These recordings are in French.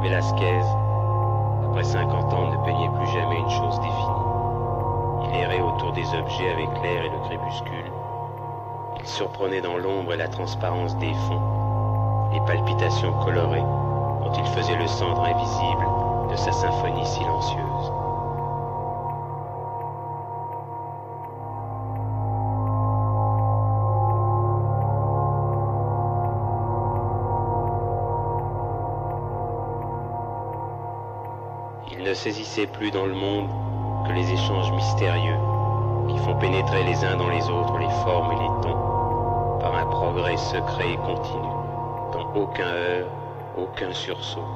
Velázquez, après 50 ans, ne peignait plus jamais une chose définie. Il errait autour des objets avec l'air et le crépuscule. Il surprenait dans l'ombre et la transparence des fonds, les palpitations colorées dont il faisait le centre invisible de sa symphonie silencieuse. Il ne saisissait plus dans le monde que les échanges mystérieux qui font pénétrer les uns dans les autres les formes et les tons par un progrès secret et continu dont aucun heurt, aucun sursaut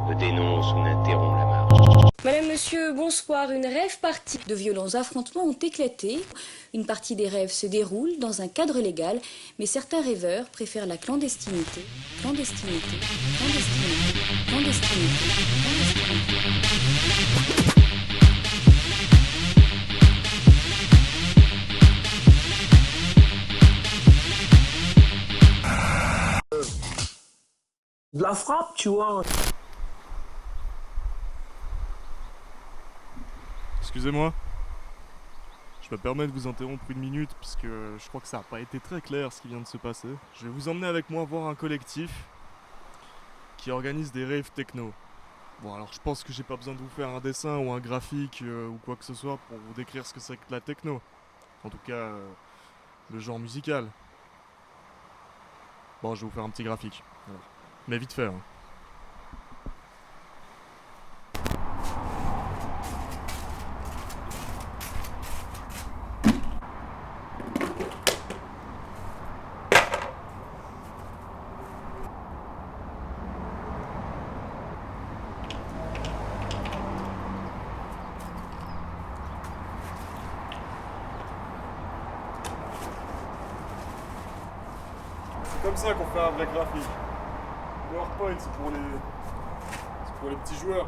ne dénonce ou n'interrompt la marche. Madame, monsieur, bonsoir. Une rave party. De violents affrontements ont éclaté. Une partie des rêves se déroule dans un cadre légal, mais certains rêveurs préfèrent la clandestinité. Clandestinité, clandestinité, clandestinité, clandestinité. De la frappe, tu vois. Excusez-moi, je me permets de vous interrompre une minute puisque je crois que ça n'a pas été très clair ce qui vient de se passer. Je vais vous emmener avec moi voir un collectif qui organise des raves techno. Bon, alors je pense que j'ai pas besoin de vous faire un dessin ou un graphique ou quoi que ce soit pour vous décrire ce que c'est que la techno. En tout cas, le genre musical. Bon, je vais vous faire un petit graphique. Voilà. Mais vite fait, hein. C'est comme ça qu'on fait un vrai graphique. PowerPoint, c'est pour les petits joueurs.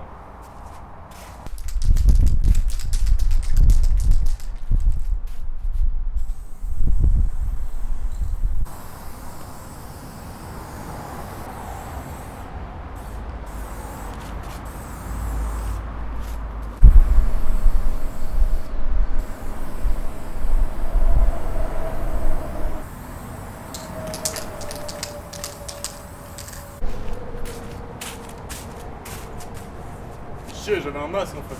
J'avais un masque en fait.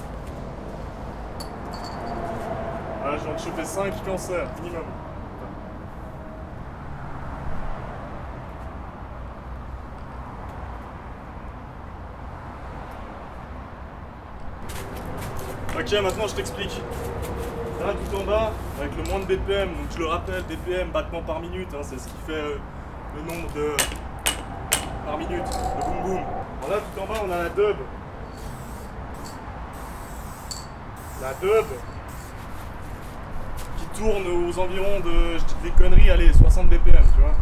Ah, j'ai en chopé 5 cancers, minimum. Ok, maintenant je t'explique. Là, tout en bas, avec le moins de BPM, donc je le rappelle, BPM, battements par minute, hein, c'est ce qui fait le nombre de... par minute, de boum boum. Bon, là, tout en bas, on a la dub. La dub qui tourne aux environs de, je dis des conneries, allez, 60 BPM, tu vois.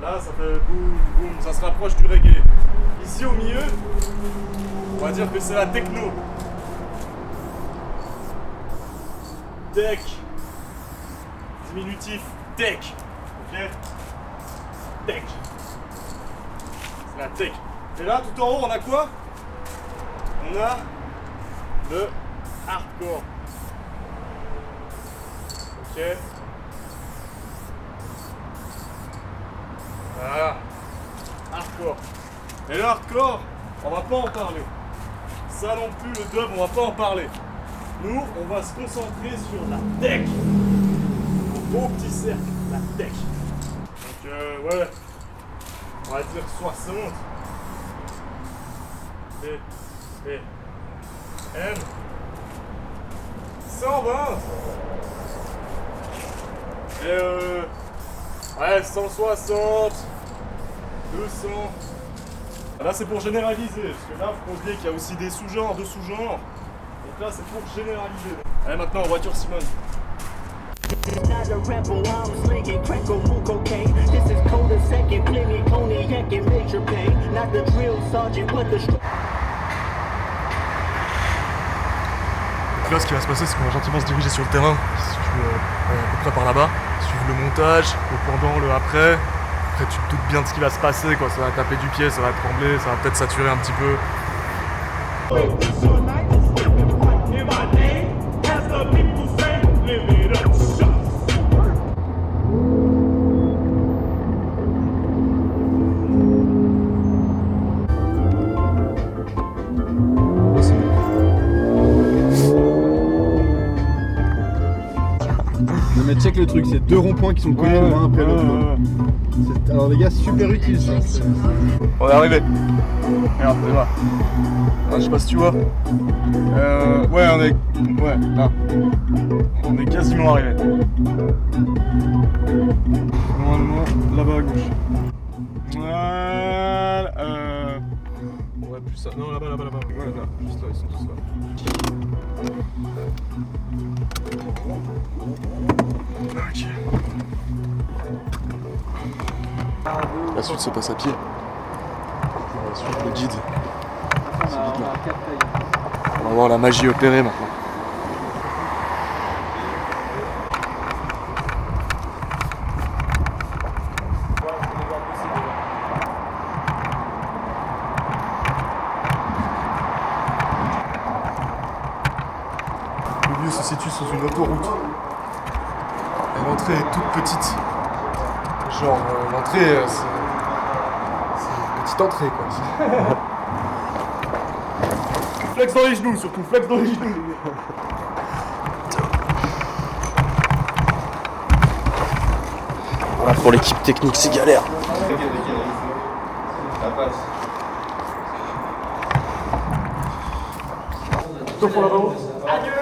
Là, ça fait boum, boum, ça se rapproche du reggae. Ici, au milieu, on va dire que c'est la techno. Tech. Diminutif, tech. Ok? Tech. C'est la tech. Et là, tout en haut, on a quoi? On a le hardcore. Ok. Voilà. Hardcore. Et le hardcore, on va pas en parler. Ça non plus, le dub, on va pas en parler. Nous, on va se concentrer sur la tech. Au petit cercle, la tech. Donc ouais. On va dire 60. B, M. 120. Et ouais, 160, 200. Là c'est pour généraliser, parce que là faut pas oublier qu'il y a aussi des sous-genres, de sous-genres. Donc là c'est pour généraliser. Allez, maintenant en voiture Simone. Not a rebel, I'm slinging crack or cocaine. This is code a second, plenty cognac and major pain. Not the drill sergeant, but the Donc là, ce qui va se passer, c'est qu'on va gentiment se diriger sur le terrain, à peu près par là-bas, suivre le montage, le pendant, le après. Après, tu te doutes bien de ce qui va se passer, quoi. Ça va taper du pied, ça va trembler, ça va peut-être saturer un petit peu. Non mais check le truc, c'est 2 ronds-points qui sont collés l'un après l'autre. Alors les gars, super utile ça. On est arrivé. Regarde, c'est là. Ah, je sais pas si tu vois. Ouais, on est. Ouais, là. On est quasiment arrivé. Normalement, là-bas à gauche. Voilà. Ouais, plus ça. Non, là-bas. Ouais, là, juste là, ils sont tous là. Ok. La suite se passe à pied. On va suivre le guide. Ce guide-là. On va voir la magie opérée maintenant. Le lieu se situe sous une autoroute. Et l'entrée est toute petite. Genre, l'entrée, c'est une petite entrée, quoi. Flex dans les genoux, surtout, flex dans les genoux. Voilà, pour l'équipe technique, c'est galère. Stop pour la maman. Adieu.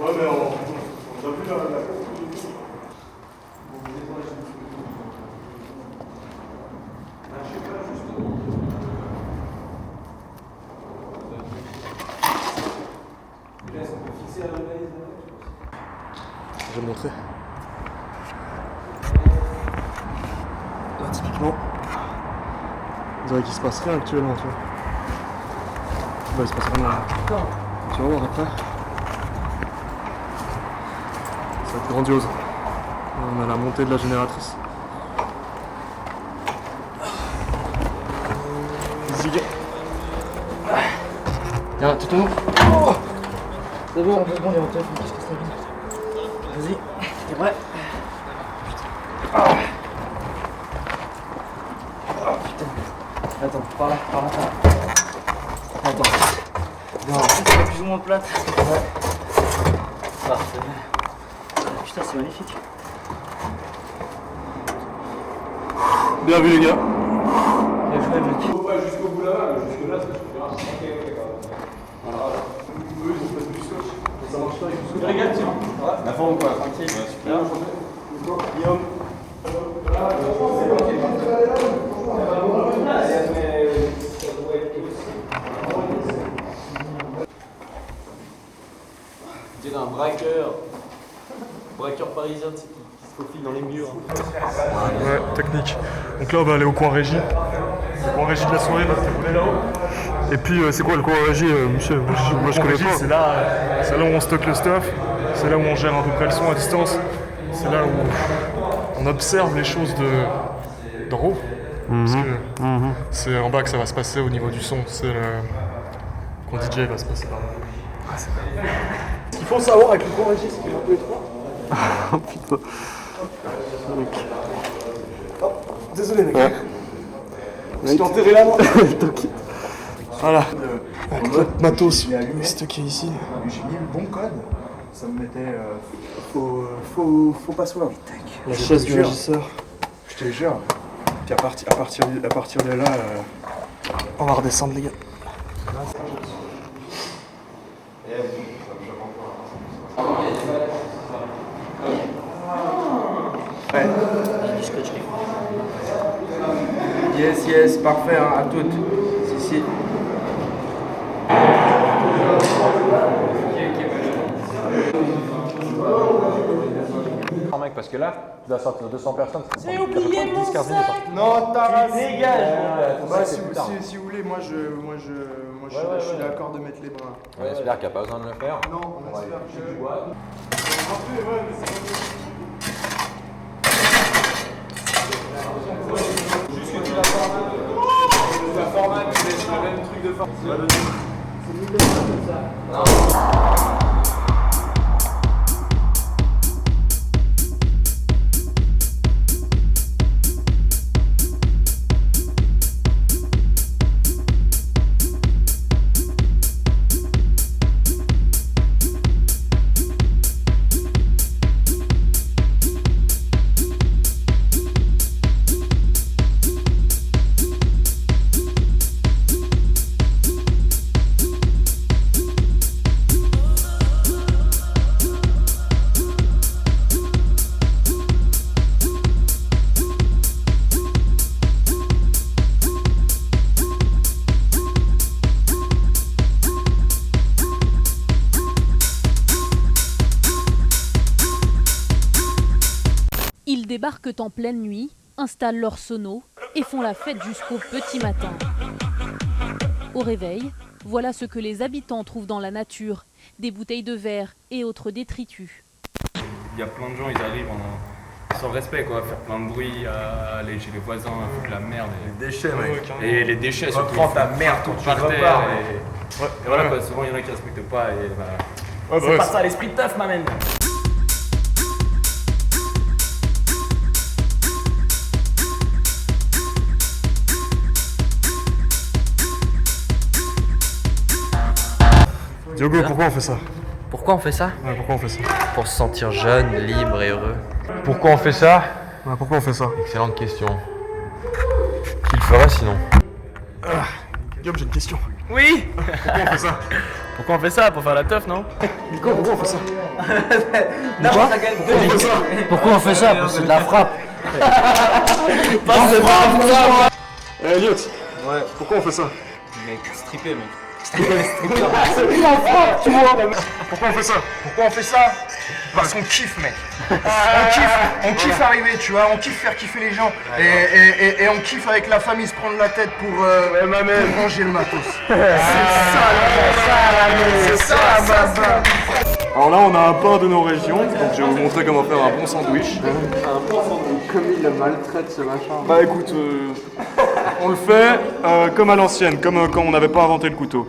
Ouais, mais on a vu la... Je vais le montrer. Là, typiquement, on dirait qu'il se passe rien actuellement, tu vois. Bah, il se passe rien. Tu vas voir après. Ça va être grandiose. Là, on a la montée de la génératrice. Zig. Tiens, tout en haut. Oh, c'est bon, il y a un téléphone qui se casse la vie. Vas-y, t'es prêt? Oh putain. Attends, par là. Attends. Non, c'est plus ou moins plate. Ouais. Parfait. Putain, c'est magnifique. Bien vu les gars. Bien joué mec. Pas jusqu'au bout là-bas, mais jusque là, ça suffira. Ok. Voilà. Eux, ils ont fait du scotch. Ça marche pas avec du scotch. Les gars, tiens. La forme ou quoi? Tranquille. Ouais, super. Guillaume. C'est un braqueur parisien qui se faufile dans les murs. Ouais, technique. Donc là, on va aller au coin régie. Le coin régie de la soirée, là. Et puis, c'est quoi le coin régie, monsieur? Moi, je connais pas. C'est là où on stocke le stuff. C'est là où on gère à peu près le son à distance. C'est là où on observe les choses d'en haut. Parce que c'est en bas que ça va se passer au niveau du son. C'est quand DJ va se passer par là. Ce qu'il faut savoir avec le coin régie, c'est qu'il faut les trois. Oh putain. Oh, désolé mec. Je t'ai enterré la main. T'inquiète. Voilà. Avec notre matos stocké ici. J'ai mis le bon code. Ça me mettait faux password. La chaise du régisseur. Je te jure. Puis à partir de là, on va redescendre les gars. ouais. Yes, parfait, hein, à toutes. Si. Mec, parce que là, tu dois sortir 200 personnes. J'ai oublié mon sac. Non, t'as Dégage. Bah, si vous voulez, moi je suis d'accord de mettre les bras. On espère qu'il n'y a pas besoin de le faire. Non, on espère que... Juste que tu la formates, c'est le même truc de forme. Ils débarquent en pleine nuit, installent leur sono et font la fête jusqu'au petit matin. Au réveil, voilà ce que les habitants trouvent dans la nature, des bouteilles de verre et autres détritus. Il y a plein de gens, ils arrivent sans respect, quoi, à faire plein de bruit, à aller chez les voisins, à foutre la merde. Les déchets, mec. Et les déchets, surtout. Reprends ta merde quand tu repars. Et voilà, quoi, souvent il y en a qui respectent pas. Et bah, C'est pas ça l'esprit de teuf, ma man. Diogo, pourquoi on fait ça? Pourquoi on fait ça? Ouais, pourquoi on fait ça? Pour se sentir jeune, libre et heureux. Pourquoi on fait ça? Ouais, pourquoi on fait ça? Excellente question. Qui le ferait sinon? Guillaume, j'ai une question. Oui. Pourquoi on fait ça? Pourquoi on fait ça? Pour faire la teuf, non? Nico, pourquoi on fait ça? Non, Pourquoi on fait ça? Pourquoi on fait ça? Parce que c'est de la frappe. Eh, Elliot. Ouais. Pourquoi on fait ça? Mec, stripper, mec. Pourquoi on fait ça? Pourquoi on fait ça? Parce qu'on kiffe, mec. On kiffe arriver, tu vois, on kiffe faire kiffer les gens. Et on kiffe avec la famille se prendre la tête pour ranger le matos. C'est ça la base. Alors là, on a un pain de nos régions, donc je vais vous montrer comment faire un bon sandwich. Un bon sandwich. Comme il le maltraite ce machin. Bah écoute, on le fait comme à l'ancienne, comme quand on n'avait pas inventé le couteau.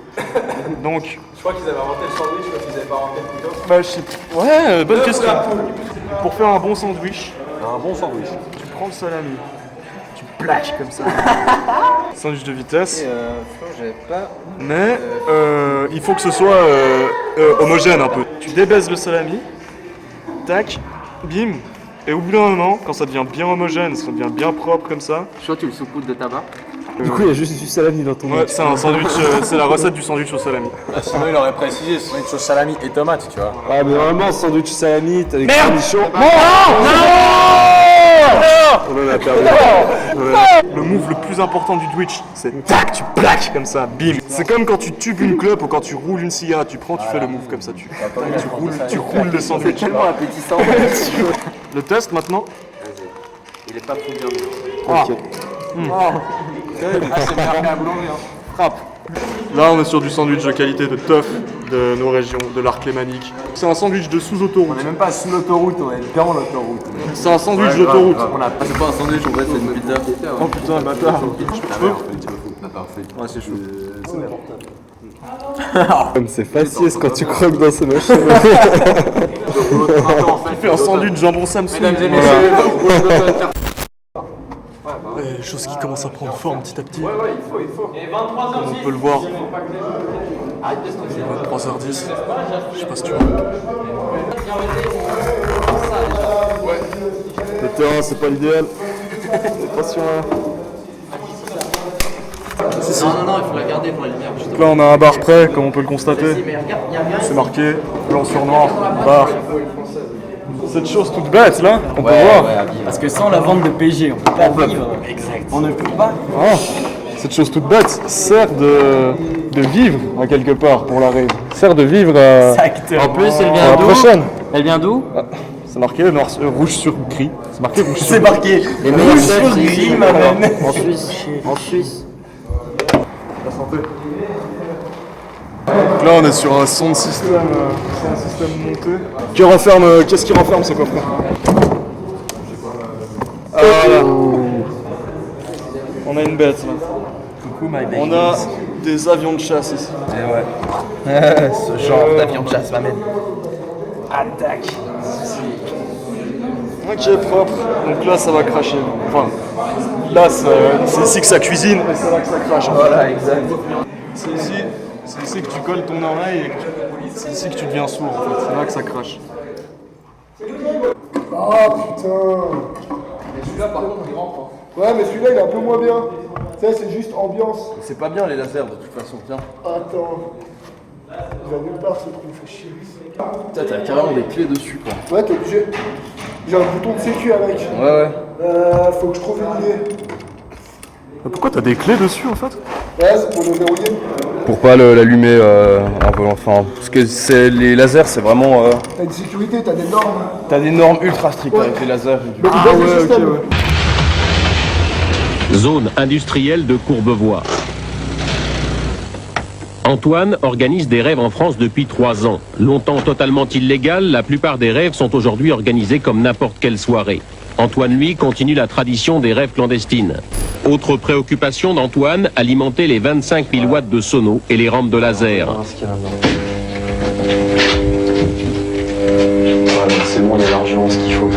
Donc. Je crois qu'ils avaient inventé le sandwich quand ils n'avaient pas inventé le couteau. Bah je sais. Ouais, bonne question. Pour faire un bon sandwich. Un bon sandwich. Tu prends le salami. Tu plaques comme ça. Sandwich de vitesse. J'avais pas. Mais il faut que ce soit homogène un peu. Tu débaises le salami. Tac. Bim. Et au bout d'un moment, quand ça devient bien homogène, ça devient bien propre comme ça. Soit tu le saupoudres de tabac. Du coup, il y a juste du salami dans ton. Ouais, c'est un sandwich. C'est la recette du sandwich au salami. Ah, sinon, il aurait précisé sandwich au salami et tomate, tu vois. Ouais, mais normalement, sandwich salami, t'as des cornichons. On en a perdu. Le move le plus important du Twitch, c'est tac, tu plaques comme ça, bim. C'est comme quand tu tubes une clope ou quand tu roules une cigarette, tu prends, tu fais le move comme ça, tu roules le sandwich. C'est tellement appétissant. Le test maintenant. Il est pas trop bien. Ok. Ah, c'est meilleur qu'un boulanger, hein. Frappe. Là, on est sur du sandwich de qualité de teuf de nos régions, de l'arc lémanique. C'est un sandwich de sous-autoroute. On est même pas sous l'autoroute, on est dans l'autoroute. C'est un sandwich d'autoroute. C'est pas un sandwich, en fait, c'est une pizza. Oh putain, bâtard. Ouais, c'est chaud. C'est faciès quand tu croques dans ces machines. Il fait un sandwich jambon Samsung. Mesdames et messieurs, Chose qui commence à prendre forme petit à petit. Ouais, il faut. Comme on peut le voir. 23h10. Je sais pas si tu vois. Le terrain, c'est pas l'idéal. C'est pas sur un. Non, il faut la garder pour la lumière. Donc là, on a un bar prêt, comme on peut le constater. C'est marqué blanc sur noir, bar. Cette chose toute bête là, on peut voir. Parce que sans la vente de PG, on peut pas vivre. Exact. On ne peut pas. Cette chose toute bête sert de vivre à quelque part pour la rave. Sert de vivre En plus, elle à vient la d'où? prochaine. Elle vient d'où? C'est marqué noir, rouge sur gris. C'est marqué rouge sur C'est gris. marqué. Les meilleurs sur gris, ma man. En Suisse. En Suisse. La santé. Donc là, on est sur un son de système, monté. Qu'est-ce qui renferme ce coffret? Voilà. On a une bête là. Coucou, my baby. On a des avions de chasse ici. Et ouais. Ce genre d'avion de chasse m'amène. Attaque. Ok, propre. Donc là, ça va cracher. Enfin, là, c'est ici que ça cuisine et c'est là que ça crache. Voilà, exact. C'est ici que tu colles ton oreille et c'est ici que tu deviens sourd en fait. C'est là que ça crache. Ah putain. Mais celui-là, par contre, il rentre. Ouais, mais celui-là, il est un peu moins bien. Ça, c'est juste ambiance. C'est pas bien les lasers de toute façon, tiens. Attends. Il va nulle part ce truc, fait chier. Putain, t'as carrément des clés dessus quoi. Ouais, t'es obligé. J'ai un bouton de sécu avec. Ouais. Faut que je trouve une idée. Pourquoi t'as des clés dessus en fait? Ouais, c'est pour le verrouiller. Pour pas l'allumer un peu, enfin. Parce que les lasers, c'est vraiment. T'as une sécurité, t'as des normes. T'as des normes ultra strictes avec les lasers. Ah ouais, ok, ouais. Zone industrielle de Courbevoie. Antoine organise des rêves en France depuis 3 ans. Longtemps totalement illégal, la plupart des rêves sont aujourd'hui organisés comme n'importe quelle soirée. Antoine, lui, continue la tradition des rêves clandestines. Autre préoccupation d'Antoine, alimenter les 25 000 watts de sonos et les rampes de laser. C'est bon, il y a largement ce qu'il faut.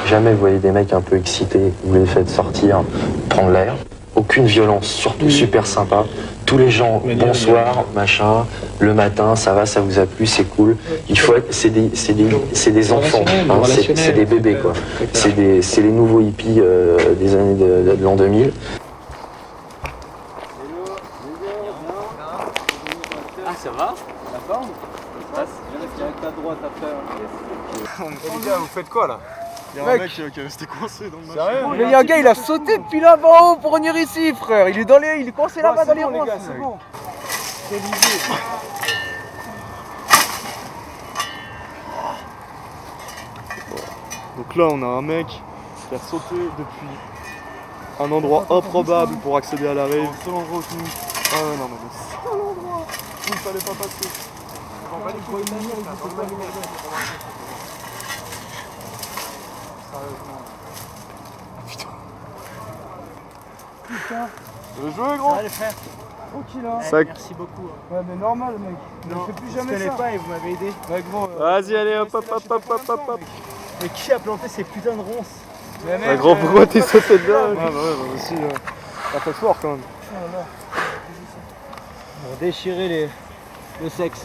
Jamais vous voyez des mecs un peu excités, vous les faites sortir, prendre l'air. Aucune violence, surtout super sympa. Tous les gens, bonsoir, machin, le matin, ça va, ça vous a plu, c'est cool. Il faut être, c'est des enfants, hein, c'est des bébés quoi. C'est les nouveaux hippies des années de l'an 2000. Ah, ça va? La forme? Ça se passe? Direct à droite après. Les gars, vous faites quoi là? Il y a un mec qui est resté coincé dans le match. Sérieux? Mais il y a un gars, il a sauté depuis là-bas en haut pour venir ici, frère. Il est coincé là-bas dans les ronces. C'est bon. C'est l'idée. Donc là, on a un mec qui a sauté depuis un endroit improbable pour accéder à la rave. C'est l'endroit où nous. Ah ouais, non, mais c'est l'endroit où il fallait pas passer. Putain. Je veux jouer, gros. Allez, frère. Tranquille, hein. Merci beaucoup. Ouais, mais normal, mec. Non, je fais plus je jamais connais ça. pas et vous m'avez aidé. Ouais, gros. Vas-y, allez, hop. Mais qui a planté ces putains de ronces? Mais Ah, gros, pourquoi t'es sauté dedans? Ouais, bah aussi, t'as fait fort quand même. On va déchirer le sexe.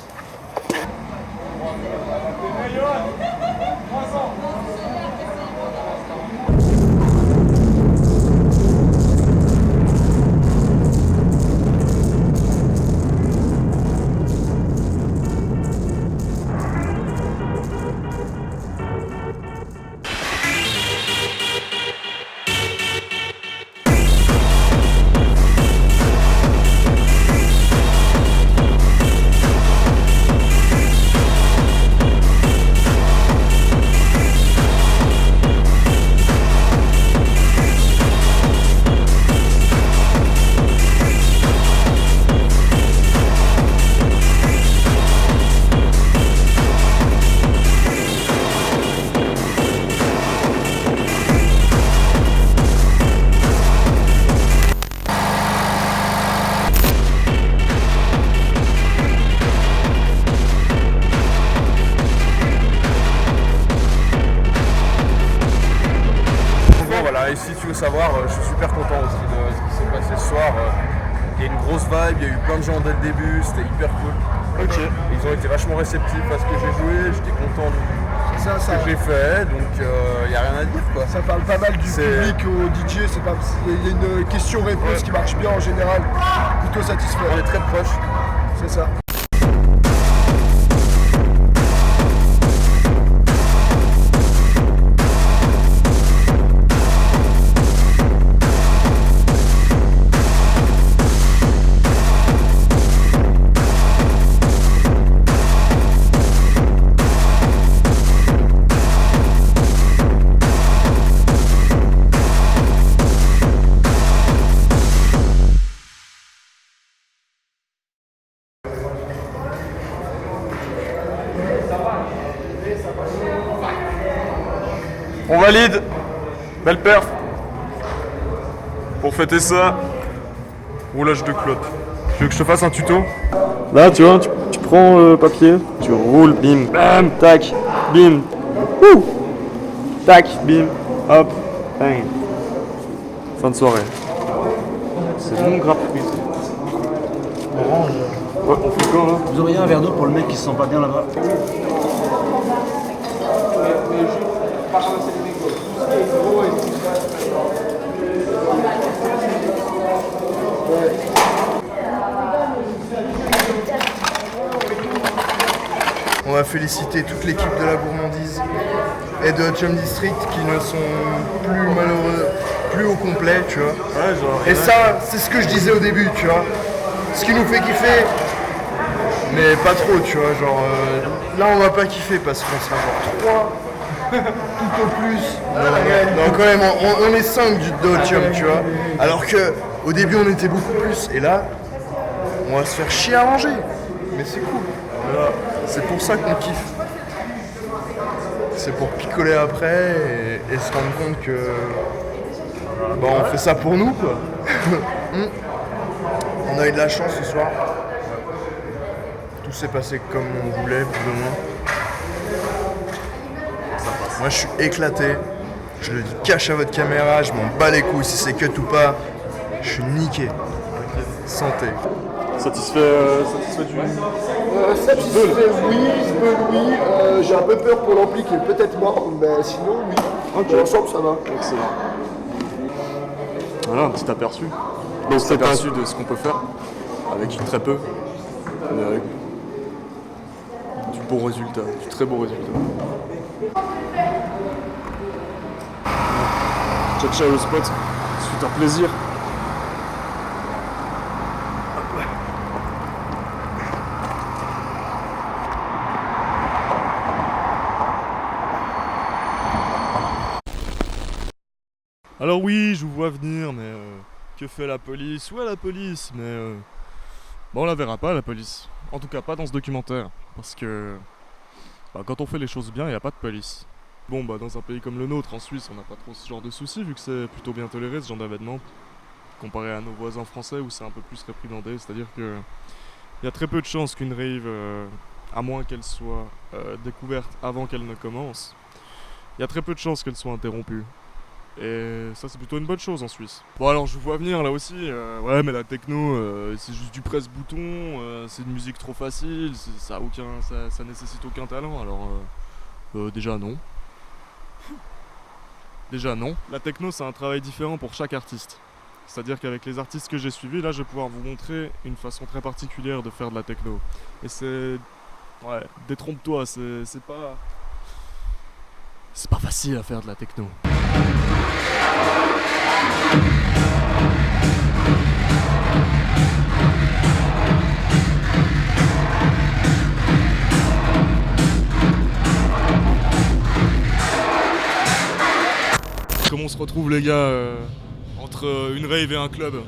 Et si tu veux savoir, je suis super content aussi de ce qui s'est passé ce soir. Il y a une grosse vibe, il y a eu plein de gens dès le début, c'était hyper cool. Ok. Ils ont été vachement réceptifs à ce que j'ai joué, j'étais content de ce que j'ai fait, donc il n'y a rien à dire quoi. Ça parle pas mal du public au DJ, il y a une question-réponse qui marche bien en général, plutôt satisfait. On est très proches. C'est ça. On valide. Belle perf. pour fêter ça, roulage de clope. Tu veux que je te fasse un tuto? Là, tu vois, tu prends le papier, tu roules, bim, bam, tac, bim, ouh, tac, bim, hop, bang. Fin de soirée. C'est mon grappe fruit. Orange. Ouais, on fait quand là? Vous auriez un verre d'eau pour le mec qui se sent pas bien là-bas? On va féliciter toute l'équipe de la gourmandise et de Chum District qui ne sont plus malheureux, plus au complet, tu vois. Ouais, genre, et ça, c'est ce que je disais au début, tu vois. Ce qui nous fait kiffer, mais pas trop, tu vois. Genre, là, on va pas kiffer parce qu'on sera genre 3, tout au plus. Non, quand même, on est 5 de Chum, tu vois. Alors que au début, on était beaucoup plus. Et là, on va se faire chier à manger. Mais c'est cool. Voilà. C'est pour ça qu'on kiffe. C'est pour picoler après et se rendre compte que bah, on fait ça pour nous, quoi. On a eu de la chance ce soir. Tout s'est passé comme on voulait, plus ou moins. Moi je suis éclaté. Je le dis cache à votre caméra, je m'en bats les couilles si c'est cut ou pas. Je suis niqué. Santé. Satisfait du... Satisfait, oui. J'ai un peu peur pour l'ampli qui est peut-être mort, mais sinon, oui. Ok. Dans l'ensemble, ça va. Excellent. Voilà, un petit aperçu. Donc c'est aperçu de ce qu'on peut faire avec très peu, mais avec du bon résultat, du très bon résultat. Ciao le spot, c'est un plaisir. Alors oui, je vous vois venir, mais que fait la police? Ouais, la police, mais bon, on la verra pas, la police. En tout cas, pas dans ce documentaire, parce que bah, quand on fait les choses bien, il n'y a pas de police. Bon, bah dans un pays comme le nôtre, en Suisse, on n'a pas trop ce genre de soucis, vu que c'est plutôt bien toléré, ce genre d'événement, comparé à nos voisins français, où c'est un peu plus réprimandé, c'est-à-dire que il y a très peu de chances qu'une rave, à moins qu'elle soit découverte avant qu'elle ne commence, il y a très peu de chances qu'elle soit interrompue. Et ça c'est plutôt une bonne chose en Suisse. Bon alors je vous vois venir là aussi, ouais mais la techno c'est juste du presse-bouton, c'est une musique trop facile, ça nécessite aucun talent, alors déjà non. Déjà non. La techno c'est un travail différent pour chaque artiste. C'est-à-dire qu'avec les artistes que j'ai suivis, là je vais pouvoir vous montrer une façon très particulière de faire de la techno. Et c'est... ouais, détrompe-toi, c'est pas... c'est pas facile à faire de la techno. Comment on se retrouve les gars entre une rave et un club?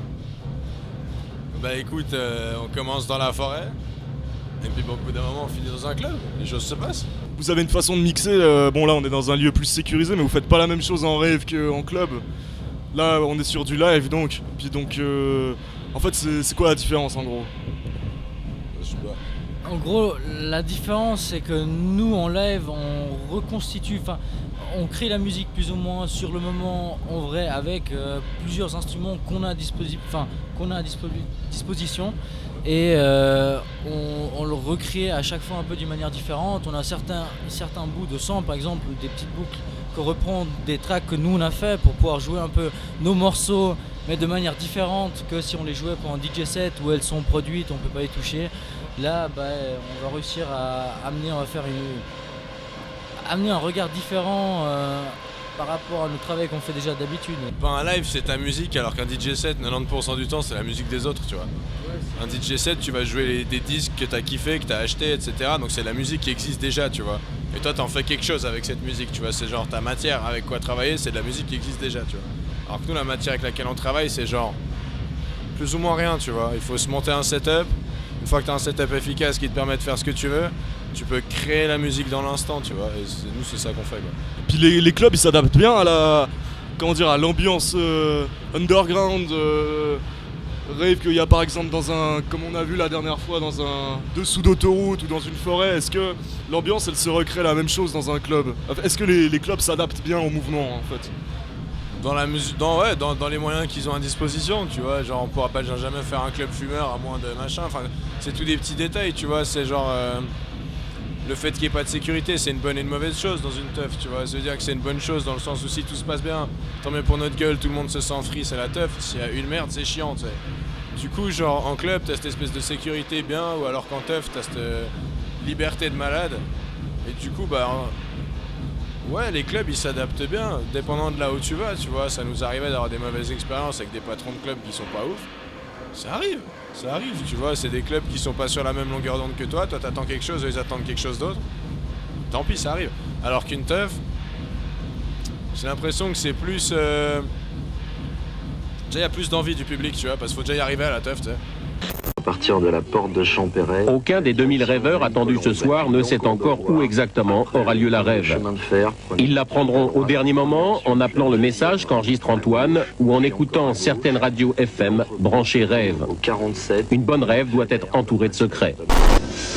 Bah écoute, on commence dans la forêt, et puis au bout d'un moment on finit dans un club, les choses se passent. Vous avez une façon de mixer, bon là on est dans un lieu plus sécurisé, mais vous faites pas la même chose en rave qu'en club. Là on est sur du live donc, puis donc en fait c'est quoi la différence en gros? En gros la différence c'est que nous en live on reconstitue, enfin on crée la musique plus ou moins sur le moment en vrai avec plusieurs instruments qu'on a à disposition et on le recrée à chaque fois un peu d'une manière différente. On a certains bouts de son, par exemple des petites boucles qu'on reprend des tracks que nous on a fait pour pouvoir jouer un peu nos morceaux mais de manière différente que si on les jouait pour un DJ set où elles sont produites, on peut pas y toucher. Là bah, on va réussir à amener un regard différent par rapport à notre travail qu'on fait déjà d'habitude. Un live c'est ta musique alors qu'un DJ set 90% du temps c'est la musique des autres, tu vois. Un DJ set tu vas jouer des disques que t'as kiffé, que t'as acheté, etc. Donc c'est la musique qui existe déjà, tu vois. Et toi t'en fais quelque chose avec cette musique, tu vois. C'est genre ta matière avec quoi travailler, c'est de la musique qui existe déjà, tu vois. Alors que nous la matière avec laquelle on travaille c'est genre plus ou moins rien, tu vois. Il faut se monter un setup. Une fois que tu as un setup efficace qui te permet de faire ce que tu veux, tu peux créer la musique dans l'instant, tu vois. Et nous, c'est ça qu'on fait, quoi. Puis les clubs, ils s'adaptent bien à comment dire, à l'ambiance underground, rave qu'il y a par exemple dans un, comme on a vu la dernière fois, dans un dessous d'autoroute ou dans une forêt. Est-ce que l'ambiance elle se recrée la même chose dans un club? Est-ce que les clubs s'adaptent bien au mouvement en fait? Dans la musique, dans les moyens qu'ils ont à disposition, tu vois, genre on pourra pas jamais faire un club fumeur à moins de machin, enfin c'est tous des petits détails, tu vois, c'est genre le fait qu'il n'y ait pas de sécurité, c'est une bonne et une mauvaise chose dans une teuf, tu vois, ça veut dire que c'est une bonne chose dans le sens où si tout se passe bien, tant mieux pour notre gueule, tout le monde se sent free, c'est la teuf, s'il y a une merde c'est chiant, tu sais. Du coup genre en club t'as cette espèce de sécurité bien, ou alors qu'en teuf t'as cette liberté de malade, et du coup bah ouais, les clubs ils s'adaptent bien, dépendant de là où tu vas, tu vois, ça nous arrivait d'avoir des mauvaises expériences avec des patrons de clubs qui sont pas ouf. Ça arrive, tu vois, c'est des clubs qui sont pas sur la même longueur d'onde que toi t'attends quelque chose, eux ils attendent quelque chose d'autre. Tant pis, ça arrive. Alors qu'une teuf, j'ai l'impression que c'est plus... Déjà il y a plus d'envie du public, tu vois, parce qu'il faut déjà y arriver à la teuf, tu sais. À partir de la porte de Champéret. Aucun des 2000 rêveurs attendus ce soir ne sait encore où exactement aura lieu la rêve. Ils l'apprendront au dernier moment en appelant le message qu'enregistre Antoine ou en écoutant certaines radios FM branchées rêve. Une bonne rêve doit être entourée de secrets.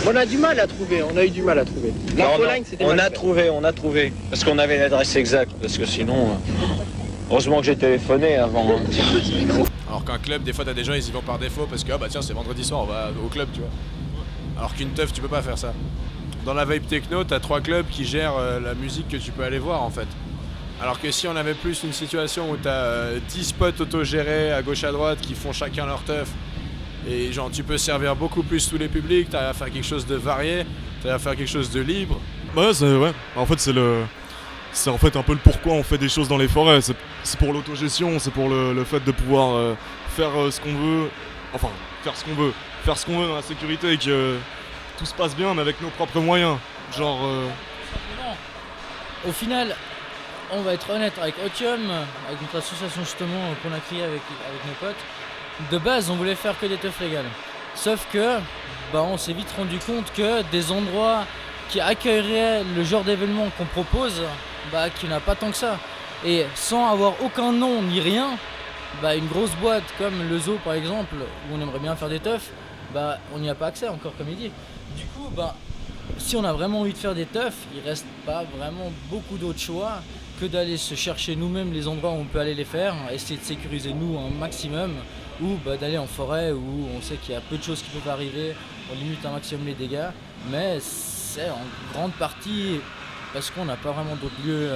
On a du mal à trouver, on a eu du mal à trouver. On a trouvé. Parce qu'on avait l'adresse exacte, parce que sinon... Heureusement que j'ai téléphoné avant. Alors qu'un club, des fois t'as des gens ils y vont par défaut parce que ah bah tiens c'est vendredi soir on va au club, tu vois. Alors qu'une teuf tu peux pas faire ça. Dans la vibe techno t'as 3 clubs qui gèrent la musique que tu peux aller voir en fait. Alors que si on avait plus une situation où t'as 10 spots autogérés à gauche à droite qui font chacun leur teuf, et genre tu peux servir beaucoup plus tous les publics, t'as à faire quelque chose de varié, t'as à faire quelque chose de libre. Ouais, en fait c'est en fait un peu le pourquoi on fait des choses dans les forêts, c'est pour l'autogestion, c'est pour le fait de pouvoir faire ce qu'on veut, enfin faire ce qu'on veut dans la sécurité et que tout se passe bien mais avec nos propres moyens, genre... Au final, on va être honnête avec Otium, avec notre association justement qu'on a créée avec nos potes, de base on voulait faire que des teufs légales, sauf que on s'est vite rendu compte que des endroits qui accueilleraient le genre d'événement qu'on propose, qu'il n'y en a pas tant que ça. Et sans avoir aucun nom ni rien, une grosse boîte comme le Zoo par exemple, où on aimerait bien faire des teufs, on n'y a pas accès encore comme il dit. Du coup, si on a vraiment envie de faire des teufs, il reste pas vraiment beaucoup d'autres choix que d'aller se chercher nous-mêmes les endroits où on peut aller les faire, essayer de sécuriser nous un maximum, ou d'aller en forêt où on sait qu'il y a peu de choses qui peuvent arriver, on limite un maximum les dégâts, mais c'est en grande partie parce qu'on n'a pas vraiment d'autres lieux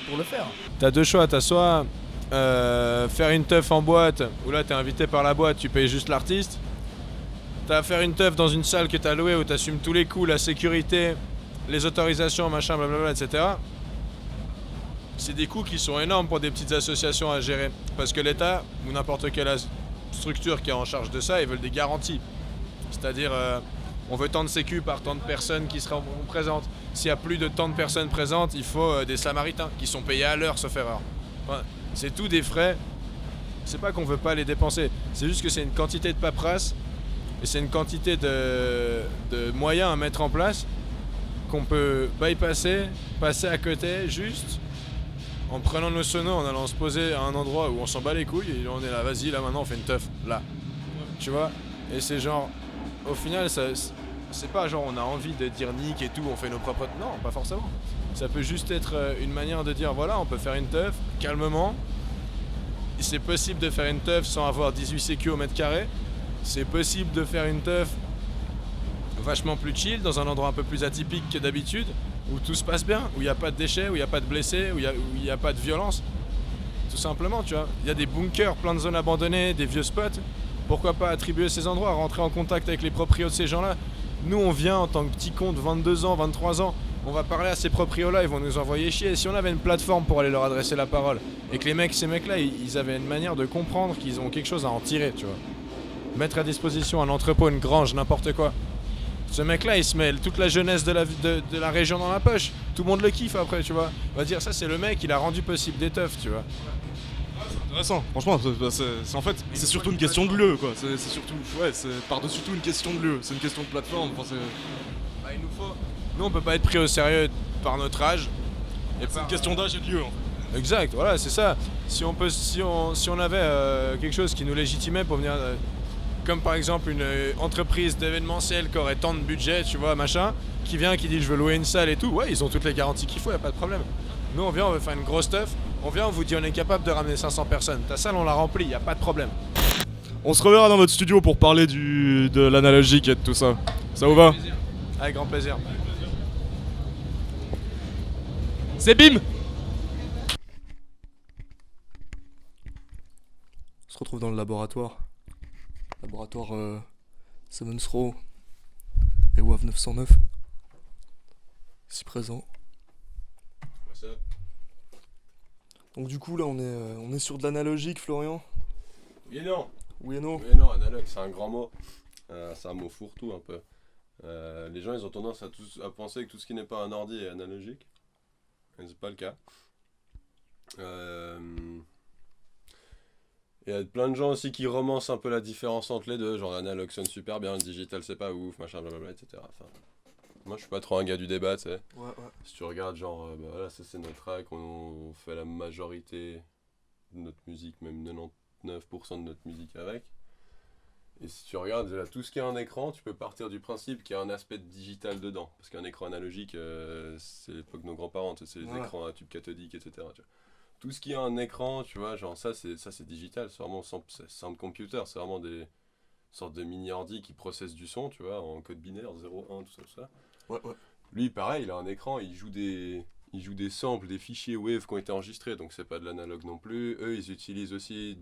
pour le faire. T'as 2 choix, t'as soit faire une teuf en boîte, où là t'es invité par la boîte, tu payes juste l'artiste. T'as faire une teuf dans une salle que t'as louée où t'assumes tous les coûts, la sécurité, les autorisations, machin, blablabla, etc. C'est des coûts qui sont énormes pour des petites associations à gérer. Parce que l'État, ou n'importe quelle structure qui est en charge de ça, ils veulent des garanties. C'est-à-dire... on veut tant de sécu par tant de personnes qui seront présentes. S'il y a plus de tant de personnes présentes, il faut des samaritains qui sont payés à l'heure, sauf erreur. Enfin, c'est tout des frais. C'est pas qu'on veut pas les dépenser. C'est juste que c'est une quantité de paperasse et c'est une quantité de moyens à mettre en place qu'on peut bypasser, passer à côté, juste en prenant nos sonos, en allant se poser à un endroit où on s'en bat les couilles et on est là, vas-y, là maintenant on fait une teuf, là. Tu vois? Et c'est genre... Au final, c'est pas genre on a envie de dire nique et tout, on fait nos propres... Non, pas forcément. Ça peut juste être une manière de dire voilà, on peut faire une teuf calmement. C'est possible de faire une teuf sans avoir 18 sécu au mètre carré. C'est possible de faire une teuf vachement plus chill, dans un endroit un peu plus atypique que d'habitude, où tout se passe bien, où il n'y a pas de déchets, où il n'y a pas de blessés, où il n'y a pas de violence. Tout simplement, tu vois. Il y a des bunkers, plein de zones abandonnées, des vieux spots. Pourquoi pas attribuer ces endroits, rentrer en contact avec les proprios de ces gens-là. Nous, on vient en tant que petit con de 22 ans, 23 ans, on va parler à ces proprios-là, ils vont nous envoyer chier. Et si on avait une plateforme pour aller leur adresser la parole, et que ces mecs-là, ils avaient une manière de comprendre qu'ils ont quelque chose à en tirer, tu vois. Mettre à disposition un entrepôt, une grange, n'importe quoi. Ce mec-là, il se met toute la jeunesse de la région dans la poche. Tout le monde le kiffe après, tu vois. On va dire, ça, c'est le mec, il a rendu possible des teufs, tu vois. Intéressant, franchement, c'est en fait, c'est surtout une question de lieu, quoi. C'est surtout, ouais, c'est par-dessus tout une question de lieu. C'est une question de plateforme. Enfin, nous, on peut pas être pris au sérieux par notre âge. C'est une question d'âge et de lieu, en fait. Exact, voilà, c'est ça. Si on avait quelque chose qui nous légitimait pour venir, comme par exemple une entreprise d'événementiel qui aurait tant de budget, tu vois, machin, qui vient, qui dit je veux louer une salle et tout, ouais, ils ont toutes les garanties qu'il faut, y a pas de problème. Nous, on vient, on veut faire une grosse stuff, on vient, on vous dit on est capable de ramener 500 personnes. Ta salle, on la remplit, y a pas de problème. On se reverra dans votre studio pour parler de l'analogique et de tout ça. Ça vous va? Avec grand plaisir. C'est bim! On se retrouve dans le laboratoire. Laboratoire Seventh Row et WAV 909. Ici présent. Donc du coup là on est sur de l'analogique, Florian. Oui et non. Oui et non. Oui et non, analogue c'est un grand mot. C'est un mot fourre-tout un peu. Les gens ils ont tendance à penser que tout ce qui n'est pas un ordi est analogique. Et c'est pas le cas. Il y a plein de gens aussi qui romancent un peu la différence entre les deux, genre l'analogue sonne super bien, le digital c'est pas ouf, machin blablabla, etc. Enfin, moi je suis pas trop un gars du débat, tu sais. Ouais. Si tu regardes genre, bah voilà, ça c'est notre track, on fait la majorité de notre musique, même 99% de notre musique avec. Et si tu regardes là, tout ce qui est un écran, tu peux partir du principe qu'il y a un aspect digital dedans. Parce qu'un écran analogique, c'est l'époque de nos grands-parents, c'est les écrans à tube cathodique, etc. Tu vois. Tout ce qui est un écran, tu vois, genre ça c'est digital, c'est vraiment sound computer, c'est vraiment des sortes de mini-ordi qui processent du son, tu vois, en code binaire, 0, 1, tout ça. Ouais. Lui, pareil, il a un écran, il joue des samples, des fichiers wave qui ont été enregistrés, donc c'est pas de l'analogue non plus. Eux, ils utilisent aussi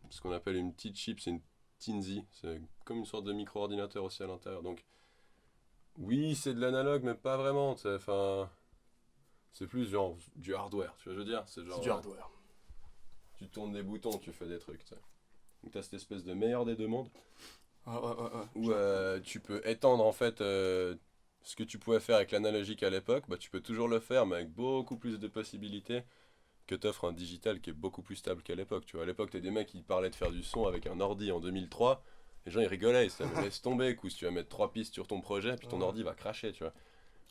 ce qu'on appelle une petite chip, c'est une Tinsy, c'est comme une sorte de micro-ordinateur aussi à l'intérieur. Donc, oui, c'est de l'analogue, mais pas vraiment, tu sais, enfin... C'est plus genre du hardware, tu vois, je veux dire, c'est genre... du hardware. Tu tournes des boutons, tu fais des trucs, tu sais. Donc t'as cette espèce de meilleur des deux mondes. Ouais. Où tu peux étendre, en fait, ce que tu pouvais faire avec l'analogique à l'époque, bah tu peux toujours le faire, mais avec beaucoup plus de possibilités que t'offre un digital qui est beaucoup plus stable qu'à l'époque, tu vois. À l'époque, t'as des mecs qui parlaient de faire du son avec un ordi en 2003, les gens ils rigolaient, ils se laissent tomber, si tu vas mettre 3 pistes sur ton projet, puis ton ordi va cracher, tu vois.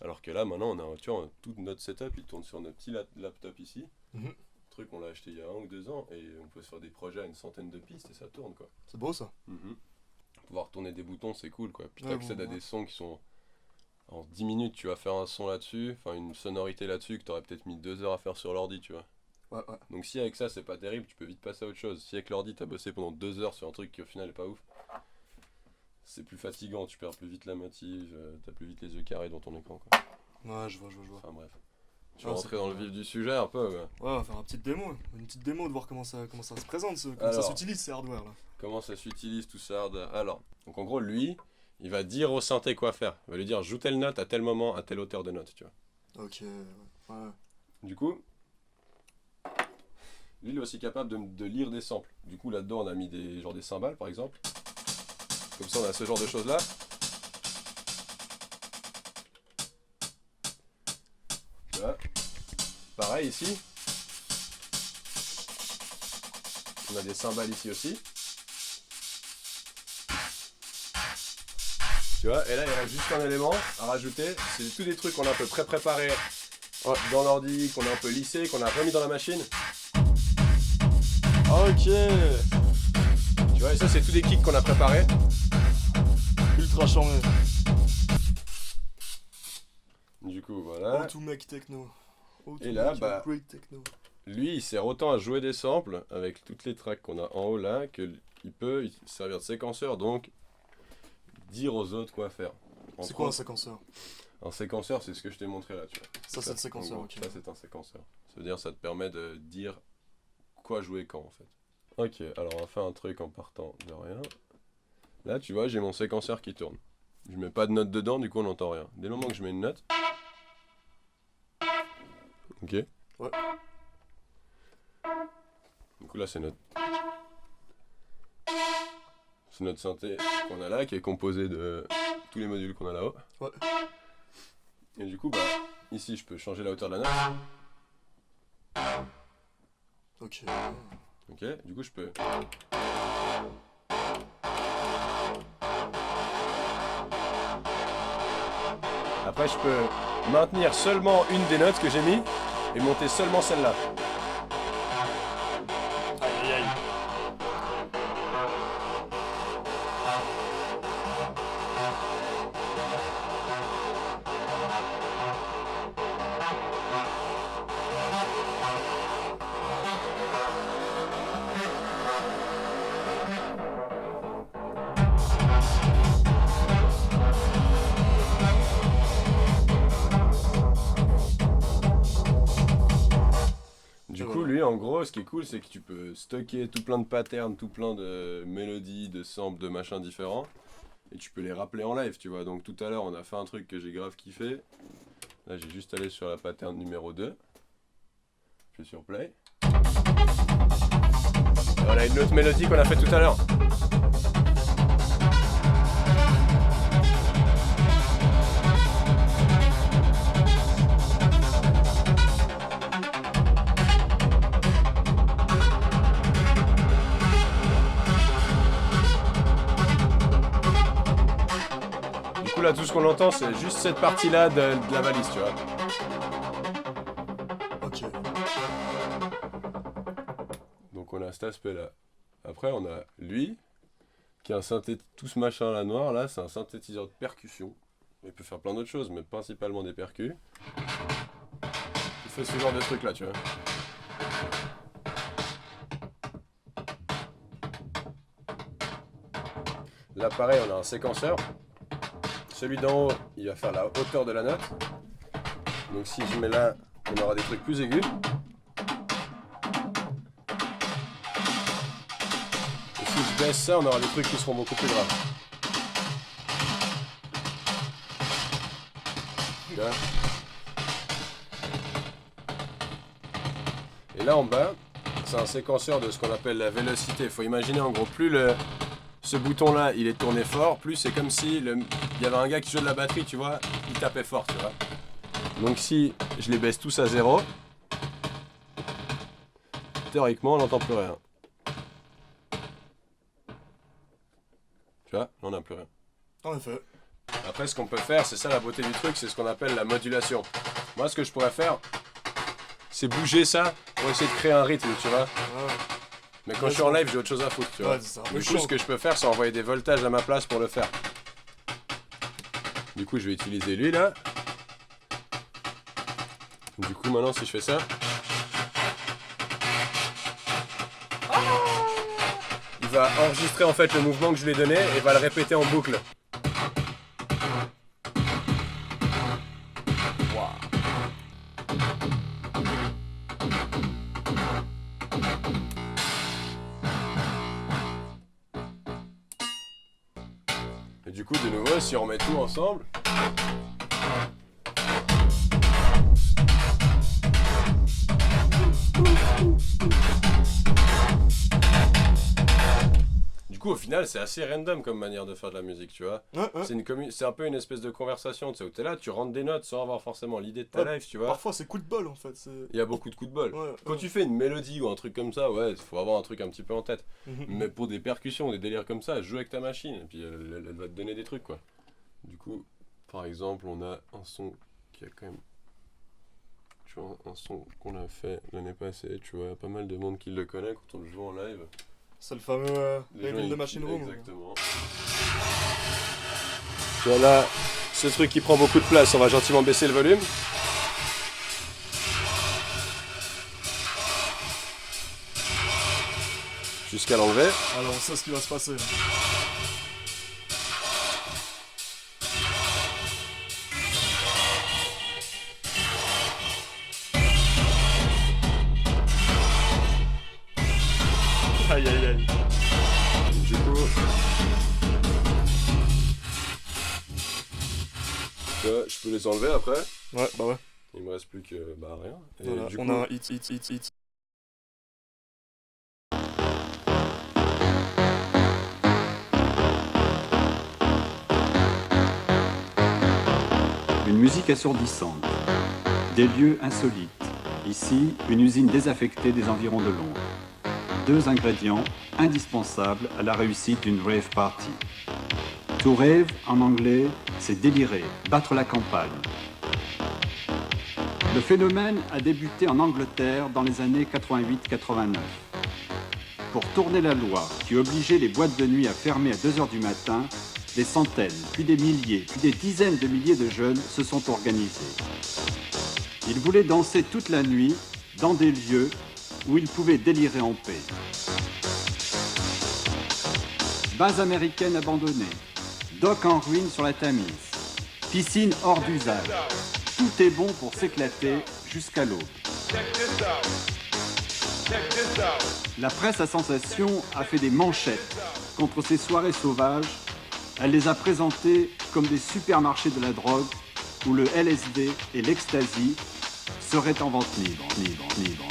Alors que là, maintenant, on a, tu vois, tout notre setup, il tourne sur notre petit laptop ici. Le truc, on l'a acheté il y a 1 ou 2 ans, et on peut se faire des projets à une centaine de pistes, et ça tourne, quoi. C'est beau, ça. Pouvoir tourner des boutons, c'est cool, quoi. Puis t'accèdes à des sons qui sont... En 10 minutes, tu vas faire un son là-dessus, enfin une sonorité là-dessus, que t'aurais peut-être mis 2 heures à faire sur l'ordi, tu vois. Ouais. Donc si avec ça, c'est pas terrible, tu peux vite passer à autre chose. Si avec l'ordi, t'as bossé pendant 2 heures sur un truc qui, au final, est pas ouf, c'est plus fatigant, tu perds plus vite la motive, t'as plus vite les yeux carrés dans ton écran, quoi. Ouais, je vois. Enfin bref. Tu vas rentrer dans le vif du sujet un peu, ouais. Ouais, on va faire une petite démo de voir comment ça se présente, comment ça s'utilise ces hardware là. Comment ça s'utilise tout ça Alors, donc en gros, lui, il va dire au synthé quoi faire. Il va lui dire joue telle note à tel moment, à telle hauteur de note, tu vois. Ok, ouais. Du coup, lui, il est aussi capable de lire des samples. Du coup, là-dedans, on a mis des cymbales, par exemple. Comme ça, on a ce genre de choses-là. Là. Pareil ici. On a des cymbales ici aussi. Tu vois, et là il reste juste un élément à rajouter. C'est tous des trucs qu'on a un peu pré-préparés dans l'ordi, qu'on a un peu lissé, qu'on a remis dans la machine. Ok. Tu vois, et ça c'est tous des kicks qu'on a préparés. Ultra charmé. Du coup, voilà. To make techno. Et là, bah, lui, il sert autant à jouer des samples avec toutes les tracks qu'on a en haut là, qu'il peut servir de séquenceur, donc dire aux autres quoi faire. C'est quoi un séquenceur? Un séquenceur, c'est ce que je t'ai montré là, tu vois. Ça, c'est le séquenceur, ok. Ça, c'est un séquenceur. Ça veut dire ça te permet de dire quoi jouer quand, en fait. Ok, alors on va faire un truc en partant de rien. Là, tu vois, j'ai mon séquenceur qui tourne. Je mets pas de note dedans, du coup on n'entend rien. Dès le moment que je mets une note... Ok. Ouais. Du coup là c'est notre synthé qu'on a là, qui est composé de tous les modules qu'on a là-haut. Ouais. Et du coup bah ici je peux changer la hauteur de la note. Ok. Ok, du coup je peux... Après je peux maintenir seulement une des notes que j'ai mis et monter seulement celle-là. lui, en gros, ce qui est cool, c'est que tu peux stocker tout plein de patterns, tout plein de mélodies, de samples, de machins différents. Et tu peux les rappeler en live, tu vois. Donc tout à l'heure, on a fait un truc que j'ai grave kiffé. Là, j'ai juste allé sur la pattern numéro 2. Je suis sur play. Et on a une autre mélodie qu'on a fait tout à l'heure. Du coup là tout ce qu'on entend c'est juste cette partie là de la valise, tu vois. Ok. Donc on a cet aspect là. Après on a lui qui a un tout ce machin là noir là, c'est un synthétiseur de percussion. Il peut faire plein d'autres choses mais principalement des percus. Il fait ce genre de truc là, tu vois. Là pareil on a un séquenceur. Celui d'en haut il va faire la hauteur de la note. Donc si je mets là on aura des trucs plus aigus. Et si je baisse ça on aura des trucs qui seront beaucoup plus graves. Tu vois. Et là en bas c'est un séquenceur de ce qu'on appelle la vélocité. Il faut imaginer en gros plus ce bouton là il est tourné fort, plus c'est comme si il y avait un gars qui jouait de la batterie, tu vois, il tapait fort, tu vois. Donc si je les baisse tous à 0, théoriquement on n'entend plus rien. Tu vois, là on n'a plus rien. En effet. Après ce qu'on peut faire, c'est ça la beauté du truc, c'est ce qu'on appelle la modulation. Moi ce que je pourrais faire, c'est bouger ça pour essayer de créer un rythme, tu vois. Ouais. Mais quand je suis en live, j'ai autre chose à foutre, tu vois. Ouais, c'est ça. Du coup, ce que je peux faire, c'est envoyer des voltages à ma place pour le faire. Du coup, je vais utiliser lui, là. Du coup, maintenant, si je fais ça... Il va enregistrer, en fait, le mouvement que je lui ai donné et va le répéter en boucle. Et du coup, de nouveau, si on remet tout ensemble... Du coup, au final, c'est assez random comme manière de faire de la musique, tu vois. Ouais. C'est un peu une espèce de conversation, tu sais, où t'es là, tu rentres des notes sans avoir forcément l'idée de ta live, tu vois. Parfois, c'est coup de bol, en fait. Il y a beaucoup de coups de bol. Quand tu fais une mélodie ou un truc comme ça, ouais, il faut avoir un truc un petit peu en tête. Mais pour des percussions, des délires comme ça, joue avec ta machine, et puis elle va te donner des trucs, quoi. Du coup, par exemple, on a un son qui a quand même... Tu vois, un son qu'on a fait l'année passée, tu vois, pas mal de monde qui le connaît quand on le joue en live. C'est le fameux Raven de Machine Room. Exactement. Tu vois là, ce truc qui prend beaucoup de place, on va gentiment baisser le volume. Jusqu'à l'enlever. Alors on sait ce qui va se passer. Aïe aïe aïe. Du coup, je peux les enlever après. Ouais, bah ouais. Il me reste plus que rien. Et voilà, du on coup, a un hit. Une musique assourdissante, des lieux insolites. Ici, une usine désaffectée des environs de Londres. 2 ingrédients indispensables à la réussite d'une rave party. To rave, en anglais, c'est délirer, battre la campagne. Le phénomène a débuté en Angleterre dans les années 88-89. Pour tourner la loi qui obligeait les boîtes de nuit à fermer à 2h du matin, des centaines, puis des milliers, puis des dizaines de milliers de jeunes se sont organisés. Ils voulaient danser toute la nuit dans des lieux où ils pouvaient délirer en paix. Base américaine abandonnée, dock en ruine sur la Tamise, piscine hors d'usage. Tout est bon pour s'éclater jusqu'à l'aube. La presse à sensation a fait des manchettes contre ces soirées sauvages. Elle les a présentées comme des supermarchés de la drogue où le LSD et l'ecstasy seraient en vente libre.